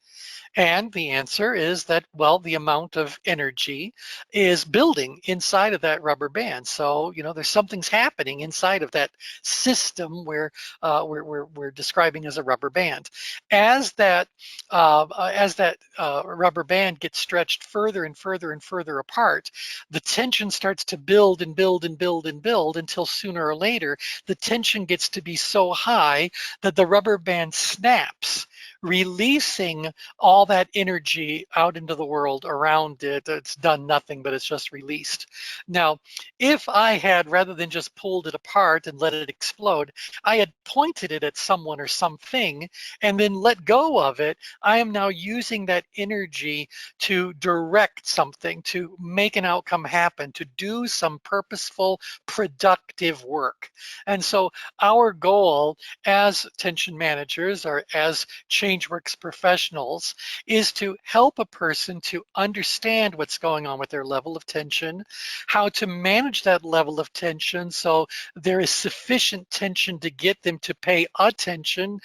And the answer is that, well, the amount of energy is building inside of that rubber band. So, there's something's happening inside of that system where we're describing as a rubber band. As that rubber band gets stretched further and further and further apart, the tension starts to build and build and build and build until sooner or later, the tension gets to be so high that the rubber band snaps, releasing all that energy out into the world around it. It's done nothing, but it's just released. Now, if I had, rather than just pulled it apart and let it explode, I had pointed it at someone or something and then let go of it, I am now using that energy to direct something, to make an outcome happen, to do some purposeful, productive work. And so our goal as tension managers or as ChangeWorks professionals is to help a person to understand what's going on with their level of tension, how to manage that level of tension so there is sufficient tension to get them to pay attention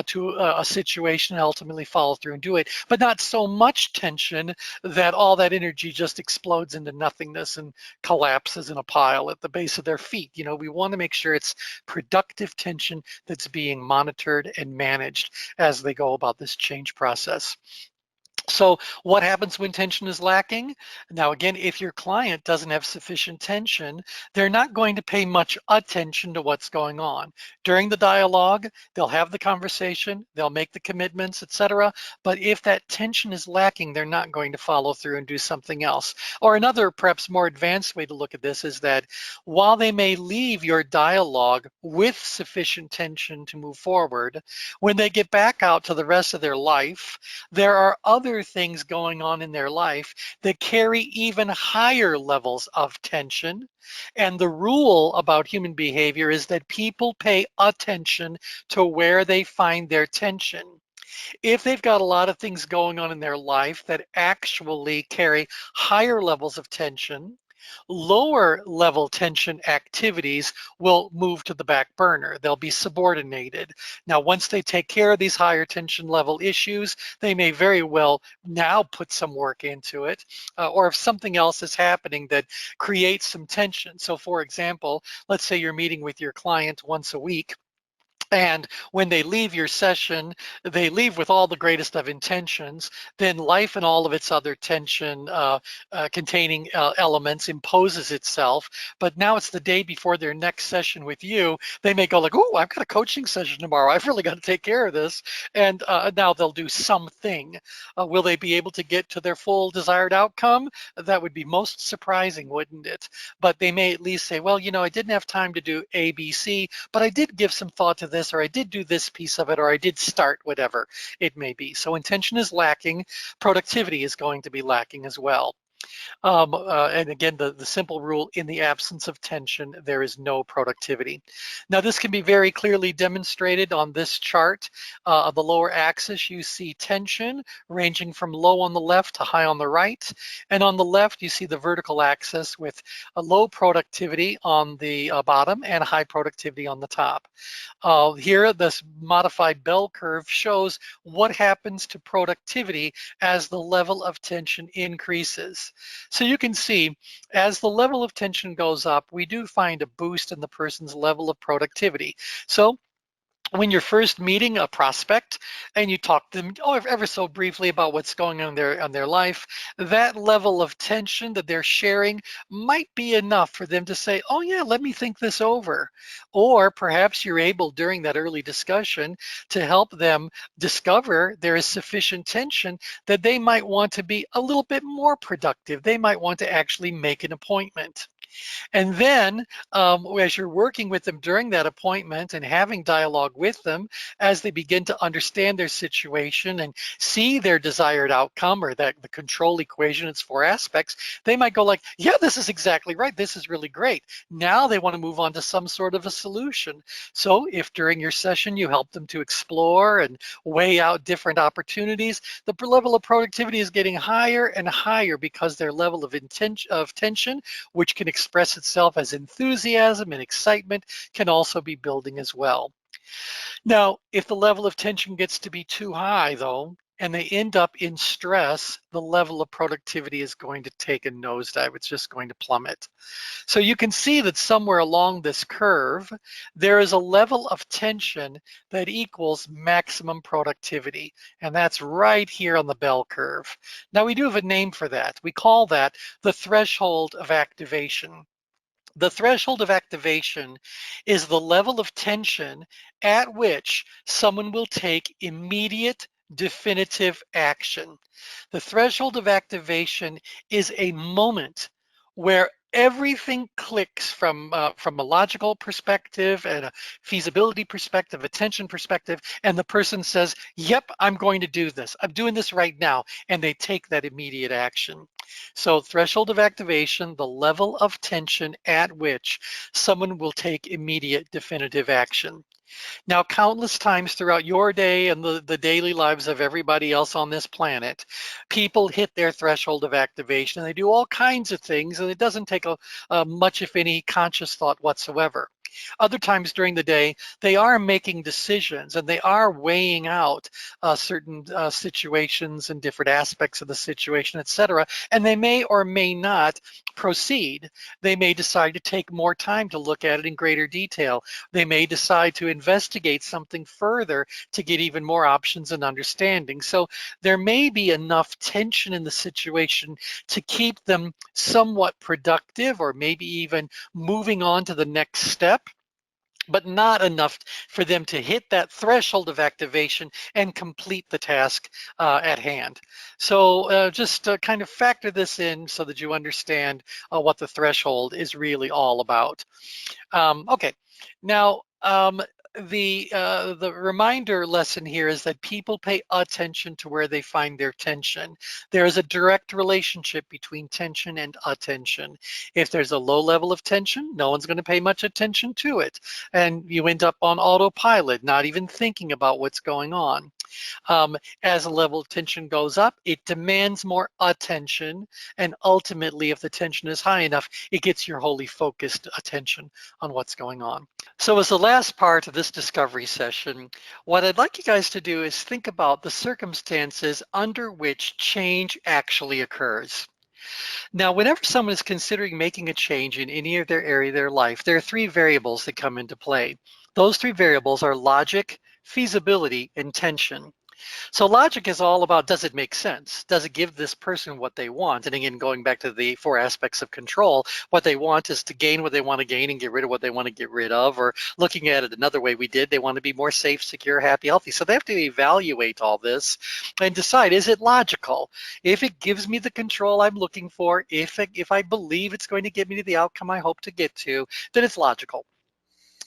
to a situation and ultimately follow through and do it, but not so much tension that all that energy just explodes into nothingness and collapses in a pile at the base of their feet. You know, we want to make sure it's productive tension that's being monitored and managed as they go about this change process. So what happens when tension is lacking? Now, again, if your client doesn't have sufficient tension, they're not going to pay much attention to what's going on. During the dialogue, they'll have the conversation, they'll make the commitments, etc. But if that tension is lacking, they're not going to follow through and do something else. Or another, perhaps more advanced way to look at this is that while they may leave your dialogue with sufficient tension to move forward, when they get back out to the rest of their life, there are other things going on in their life that carry even higher levels of tension. And the rule about human behavior is that people pay attention to where they find their tension. If they've got a lot of things going on in their life that actually carry higher levels of tension, lower level tension activities will move to the back burner. They'll be subordinated. Now, once they take care of these higher tension level issues, they may very well now put some work into it. Or if something else is happening that creates some tension. So for example, let's say you're meeting with your client once a week, and when they leave your session, they leave with all the greatest of intentions. Then life and all of its other tension containing elements imposes itself. But now it's the day before their next session with you. They may go like, "Oh, I've got a coaching session tomorrow. I've really got to take care of this." And now they'll do something. Will they be able to get to their full desired outcome? That would be most surprising, wouldn't it? But they may at least say, "Well, you know, I didn't have time to do A, B, C, but I did give some thought to this, or I did do this piece of it, or I did start," whatever it may be. So intention is lacking, productivity is going to be lacking as well. And again, the simple rule, in the absence of tension, there is no productivity. Now, this can be very clearly demonstrated on this chart. On the lower axis, you see tension ranging from low on the left to high on the right. And on the left, you see the vertical axis with a low productivity on the bottom and high productivity on the top. Here, this modified bell curve shows what happens to productivity as the level of tension increases. So you can see, as the level of tension goes up, we do find a boost in the person's level of productivity. So when you're first meeting a prospect and you talk to them ever so briefly about what's going on in their life, that level of tension that they're sharing might be enough for them to say, "Oh yeah, let me think this over." Or perhaps you're able during that early discussion to help them discover there is sufficient tension that they might want to be a little bit more productive. They might want to actually make an appointment. And then as you're working with them during that appointment and having dialogue with them, as they begin to understand their situation and see their desired outcome, or that the control equation, its four aspects, they might go like, "Yeah, this is exactly right. This is really great." Now they want to move on to some sort of a solution. So if during your session you help them to explore and weigh out different opportunities, the level of productivity is getting higher and higher because their level of tension, which can express itself as enthusiasm and excitement, can also be building as well. Now, if the level of tension gets to be too high, though, and they end up in stress, the level of productivity is going to take a nosedive. It's just going to plummet. So you can see that somewhere along this curve, there is a level of tension that equals maximum productivity. And that's right here on the bell curve. Now, we do have a name for that. We call that the threshold of activation. The threshold of activation is the level of tension at which someone will take immediate definitive action. The threshold of activation is a moment where everything clicks from a logical perspective and a feasibility perspective, attention perspective, and the person says, "Yep, I'm going to do this. I'm doing this right now," and they take that immediate action. So, threshold of activation, the level of tension at which someone will take immediate definitive action. Now, countless times throughout your day and the daily lives of everybody else on this planet, people hit their threshold of activation. They do all kinds of things, and it doesn't take much, if any, conscious thought whatsoever. Other times during the day, they are making decisions and they are weighing out certain situations and different aspects of the situation, etc. And they may or may not proceed. They may decide to take more time to look at it in greater detail. They may decide to investigate something further to get even more options and understanding. So there may be enough tension in the situation to keep them somewhat productive or maybe even moving on to the next step, but not enough for them to hit that threshold of activation and complete the task at hand. So just kind of factor this in so that you understand what the threshold is really all about. Okay, now the reminder lesson here is that people pay attention to where they find their tension. There is a direct relationship between tension and attention. If there's a low level of tension, no one's going to pay much attention to it, and you end up on autopilot, not even thinking about what's going on. As the level of tension goes up, it demands more attention, and ultimately, if the tension is high enough, it gets your wholly focused attention on what's going on. So as the last part of this discovery session, what I'd like you guys to do is think about the circumstances under which change actually occurs. Now, whenever someone is considering making a change in any of their area of their life, there are three variables that come into play. Those three variables are logic, feasibility, and tension. So logic is all about, does it make sense? Does it give this person what they want? And again, going back to the four aspects of control, what they want is to gain what they want to gain and get rid of what they want to get rid of. Or looking at it another way we did, they want to be more safe, secure, happy, healthy. So they have to evaluate all this and decide, is it logical? If it gives me the control I'm looking for, if I believe it's going to get me to the outcome I hope to get to, then it's logical.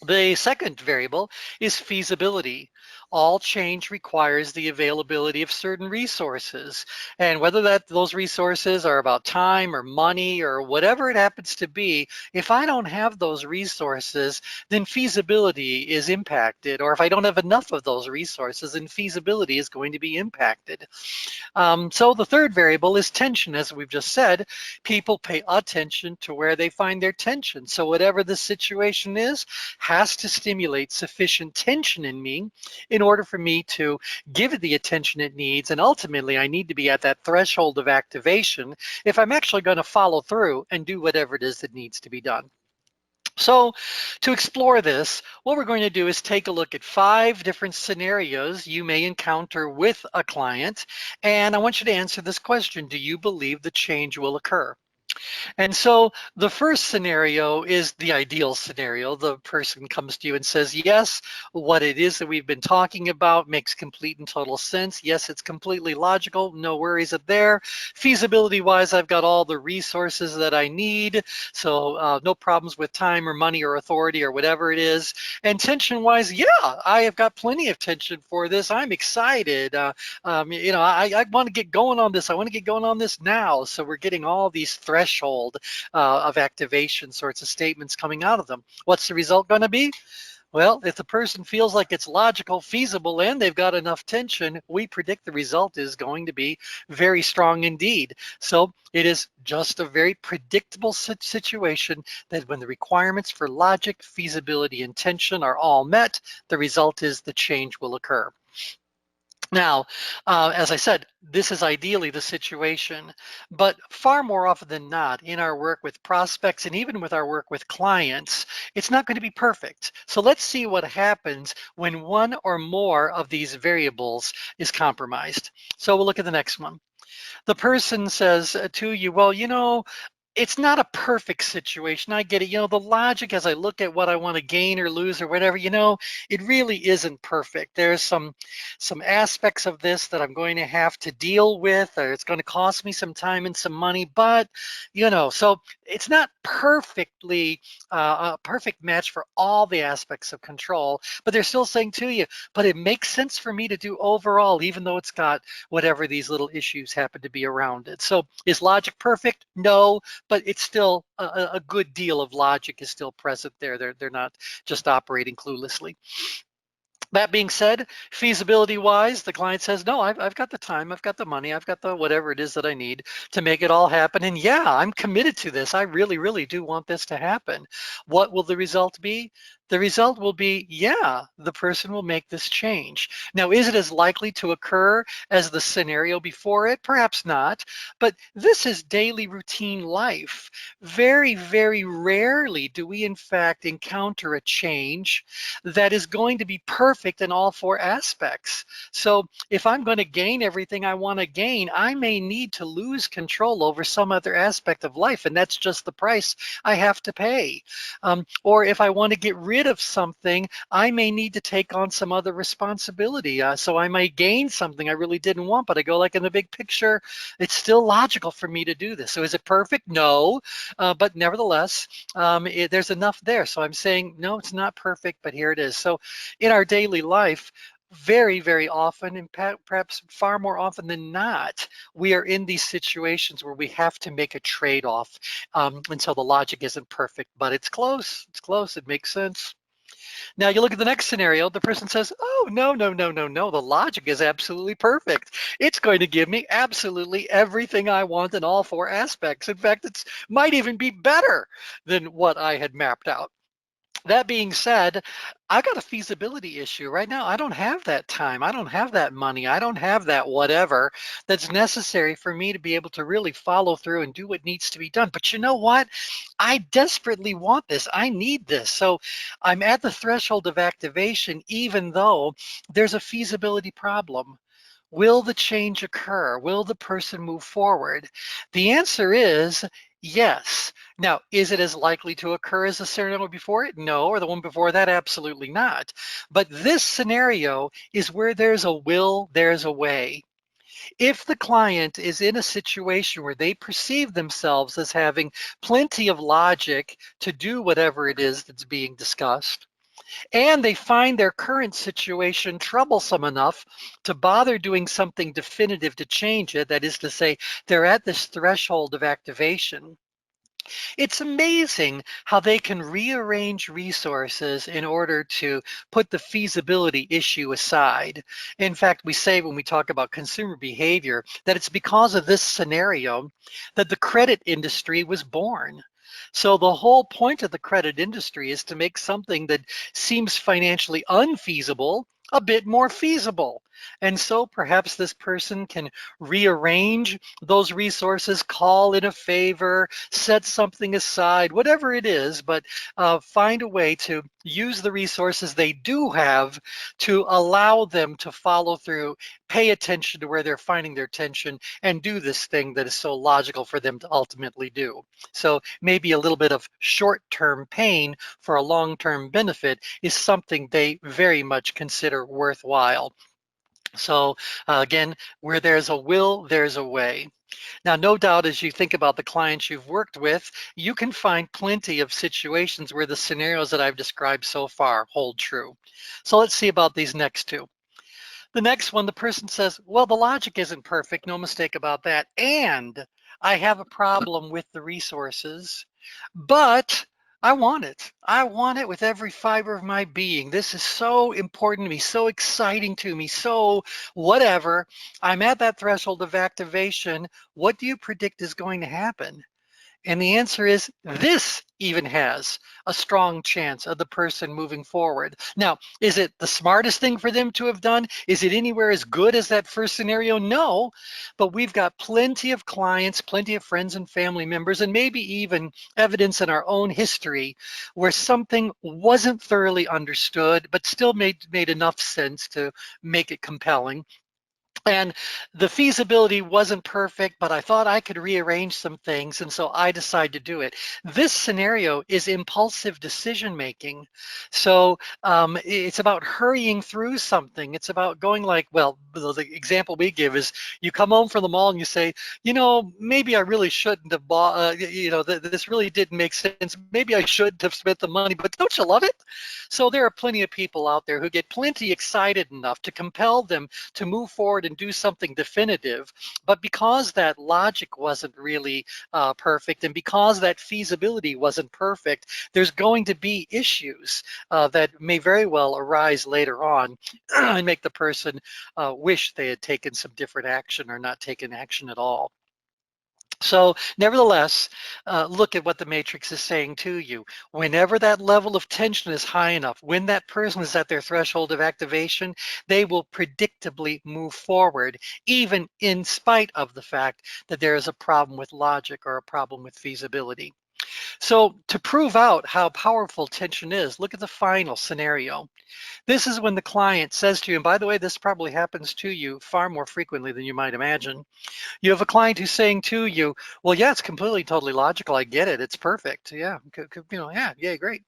The second variable is feasibility. All change requires the availability of certain resources. And whether those resources are about time or money or whatever it happens to be, if I don't have those resources, then feasibility is impacted. Or if I don't have enough of those resources, then feasibility is going to be impacted. So the third variable is tension. As we've just said, people pay attention to where they find their tension. So whatever the situation is, has to stimulate sufficient tension in me in order for me to give it the attention it needs. And ultimately, I need to be at that threshold of activation if I'm actually going to follow through and do whatever it is that needs to be done. So to explore this, what we're going to do is take a look at 5 different scenarios you may encounter with a client. And I want you to answer this question: do you believe the change will occur? And so the first scenario is the ideal scenario. The person comes to you and says, yes, what it is that we've been talking about makes complete and total sense. Yes, it's completely logical. No worries there. Feasibility wise, I've got all the resources that I need. So no problems with time or money or authority or whatever it is. And tension wise, yeah, I have got plenty of tension for this. I'm excited. I want to get going on this. I want to get going on this now. So we're getting all these threshold of activation sorts of statements coming out of them. What's the result going to be? Well, if the person feels like it's logical, feasible, and they've got enough tension, we predict the result is going to be very strong indeed. So it is just a very predictable situation that when the requirements for logic, feasibility, and tension are all met, the result is the change will occur. Now, as I said, this is ideally the situation, but far more often than not in our work with prospects and even with our work with clients, it's not going to be perfect. So let's see what happens when one or more of these variables is compromised. So we'll look at the next one. The person says to you, well, it's not a perfect situation. I get it. The logic as I look at what I want to gain or lose or whatever, it really isn't perfect. There's some aspects of this that I'm going to have to deal with, or it's going to cost me some time and some money, but so it's not perfectly a perfect match for all the aspects of control, but they're still saying to you, but it makes sense for me to do overall, even though it's got whatever these little issues happen to be around it. So is logic perfect? No, but it's still a good deal of logic is still present there. They're not just operating cluelessly. That being said, feasibility wise, the client says, no, I've got the time, I've got the money, I've got the whatever it is that I need to make it all happen. And yeah, I'm committed to this. I really, really do want this to happen. What will the result be? The result will be, yeah, the person will make this change. Now, is it as likely to occur as the scenario before it? Perhaps not, but this is daily routine life. Very, very rarely do we in fact encounter a change that is going to be perfect in all four aspects. So if I'm going to gain everything I want to gain, I may need to lose control over some other aspect of life, and that's just the price I have to pay. Or if I want to get rid of something, I may need to take on some other responsibility. So I might gain something I really didn't want, but I go like in the big picture, it's still logical for me to do this. So is it perfect? No, but nevertheless, there's enough there. So I'm saying, no, it's not perfect, but here it is. So in our daily life, very, very often, and perhaps far more often than not, we are in these situations where we have to make a trade-off. And so the logic isn't perfect, but it's close. It's close. It makes sense. Now you look at the next scenario, the person says, oh, no, no, no, no, no, the logic is absolutely perfect. It's going to give me absolutely everything I want in all four aspects. In fact, it might even be better than what I had mapped out. That being said, I got a feasibility issue right now. I don't have that time. I don't have that money. I don't have that whatever that's necessary for me to be able to really follow through and do what needs to be done. But you know what? I desperately want this. I need this. So I'm at the threshold of activation, even though there's a feasibility problem. Will the change occur? Will the person move forward? The answer is yes. Now, is it as likely to occur as the scenario before it? No, or the one before that? Absolutely not. But this scenario is where there's a will, there's a way. If the client is in a situation where they perceive themselves as having plenty of logic to do whatever it is that's being discussed, and they find their current situation troublesome enough to bother doing something definitive to change it, that is to say, they're at this threshold of activation, it's amazing how they can rearrange resources in order to put the feasibility issue aside. In fact, we say when we talk about consumer behavior that it's because of this scenario that the credit industry was born. So the whole point of the credit industry is to make something that seems financially unfeasible a bit more feasible. And so perhaps this person can rearrange those resources, call in a favor, set something aside, whatever it is, but find a way to use the resources they do have to allow them to follow through, pay attention to where they're finding their tension, and do this thing that is so logical for them to ultimately do. So maybe a little bit of short-term pain for a long-term benefit is something they very much consider worthwhile. So again, where there's a will, there's a way. Now, no doubt as you think about the clients you've worked with, you can find plenty of situations where the scenarios that I've described so far hold true. So let's see about these next two. The next one, the person says, well, the logic isn't perfect, no mistake about that. And I have a problem with the resources, but I want it. I want it with every fiber of my being. This is so important to me, so exciting to me, so whatever. I'm at that threshold of activation. What do you predict is going to happen? And the answer is this even has a strong chance of the person moving forward. Now, is it the smartest thing for them to have done? Is it anywhere as good as that first scenario? No, but we've got plenty of clients, plenty of friends and family members, and maybe even evidence in our own history where something wasn't thoroughly understood, but still made enough sense to make it compelling. And the feasibility wasn't perfect, but I thought I could rearrange some things, and so I decided to do it. This scenario is impulsive decision making. So it's about hurrying through something. It's about going like, well, the example we give is you come home from the mall and you say, maybe I really shouldn't have bought, this really didn't make sense. Maybe I shouldn't have spent the money, but don't you love it? So there are plenty of people out there who get plenty excited enough to compel them to move forward and do something definitive. But because that logic wasn't really perfect, and because that feasibility wasn't perfect, there's going to be issues that may very well arise later on and make the person wish they had taken some different action or not taken action at all. So nevertheless, look at what the matrix is saying to you. Whenever that level of tension is high enough, when that person is at their threshold of activation, they will predictably move forward, even in spite of the fact that there is a problem with logic or a problem with feasibility. So to prove out how powerful tension is, look at the final scenario. This is when the client says to you, and by the way, this probably happens to you far more frequently than you might imagine. You have a client who's saying to you, well, yeah, it's completely, totally logical. I get it. It's perfect. Yeah. Yeah, great.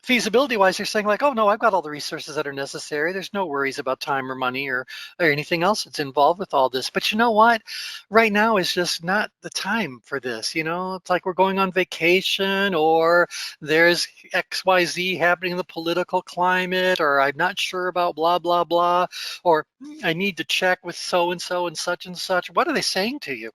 Feasibility wise, you're saying like, oh no, I've got all the resources that are necessary. There's no worries about time or money or anything else that's involved with all this. But you know what? Right now is just not the time for this. It's like we're going on vacation, or there's XYZ happening in the political climate, or I'm not sure about blah, blah, blah, or I need to check with so and such and such. What are they saying to you?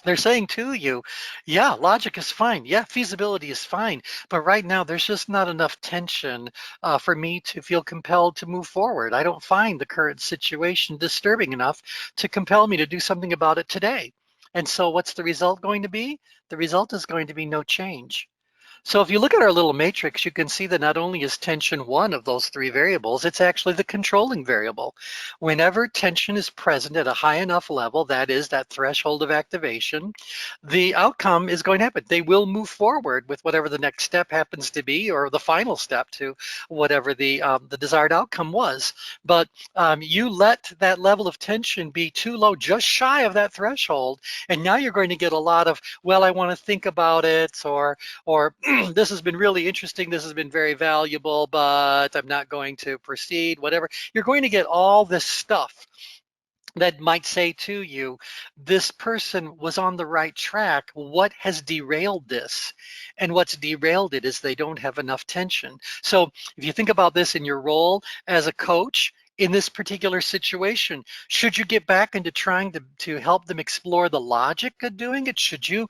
They're saying to you, yeah, logic is fine. Yeah, feasibility is fine. But right now, there's just not enough tension for me to feel compelled to move forward. I don't find the current situation disturbing enough to compel me to do something about it today. And so what's the result going to be? The result is going to be no change. So if you look at our little matrix, you can see that not only is tension one of those three variables, it's actually the controlling variable. Whenever tension is present at a high enough level, that is that threshold of activation, the outcome is going to happen. They will move forward with whatever the next step happens to be, or the final step to whatever the desired outcome was. But you let that level of tension be too low, just shy of that threshold, and now you're going to get a lot of, well, I want to think about it, or this has been really interesting, this has been very valuable, but I'm not going to proceed, whatever. You're going to get all this stuff that might say to you, this person was on the right track. What has derailed this? And what's derailed it is they don't have enough tension. So if you think about this in your role as a coach, in this particular situation, should you get back into trying to help them explore the logic of doing it? Should you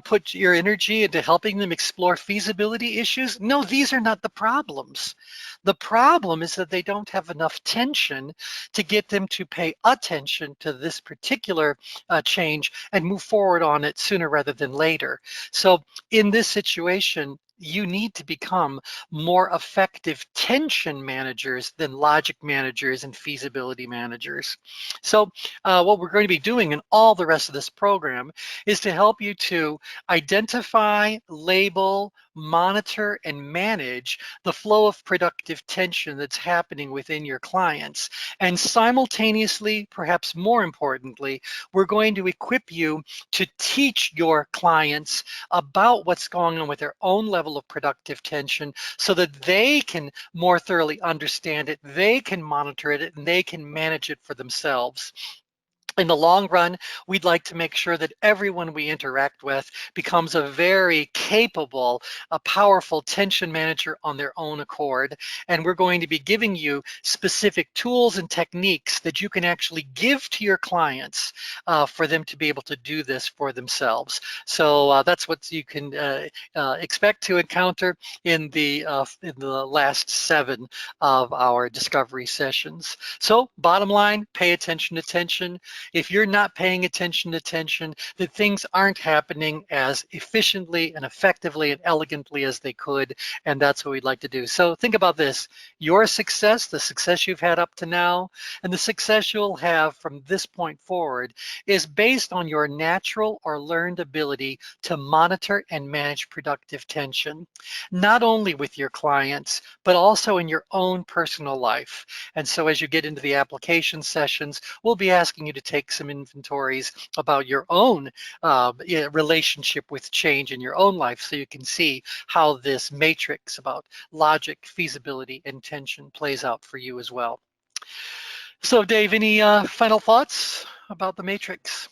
put your energy into helping them explore feasibility issues? No, these are not the problems. The problem is that they don't have enough tension to get them to pay attention to this particular change and move forward on it sooner rather than later. So in this situation, you need to become more effective tension managers than logic managers and feasibility managers. So what we're going to be doing in all the rest of this program is to help you to identify, label, monitor, and manage the flow of productive tension that's happening within your clients. And simultaneously, perhaps more importantly, we're going to equip you to teach your clients about what's going on with their own level of productive tension so that they can more thoroughly understand it, they can monitor it, and they can manage it for themselves. In the long run, we'd like to make sure that everyone we interact with becomes a very capable, a powerful tension manager on their own accord. And we're going to be giving you specific tools and techniques that you can actually give to your clients for them to be able to do this for themselves. So that's what you can expect to encounter in the last 7 of our discovery sessions. So bottom line, pay attention to tension. If you're not paying attention to tension, that things aren't happening as efficiently and effectively and elegantly as they could, and that's what we'd like to do. So think about this: your success, the success you've had up to now, and the success you'll have from this point forward is based on your natural or learned ability to monitor and manage productive tension, not only with your clients, but also in your own personal life. And so as you get into the application sessions, we'll be asking you to take some inventories about your own relationship with change in your own life, so you can see how this matrix about logic, feasibility, and tension plays out for you as well. So Dave, any final thoughts about the matrix?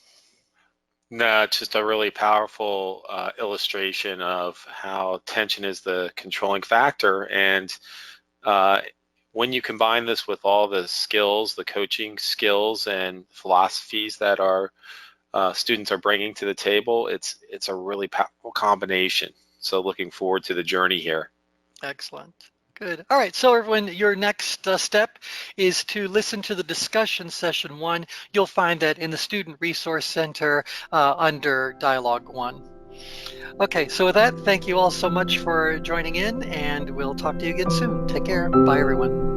No, it's just a really powerful illustration of how tension is the controlling factor. And uh, when you combine this with all the skills, the coaching skills and philosophies that our students are bringing to the table, it's a really powerful combination. So looking forward to the journey here. Excellent. Good. All right, so everyone, your next step is to listen to the discussion session 1. You'll find that in the Student Resource Center under Dialogue 1. Okay, so with that, thank you all so much for joining in, and we'll talk to you again soon. Take care. Bye, everyone.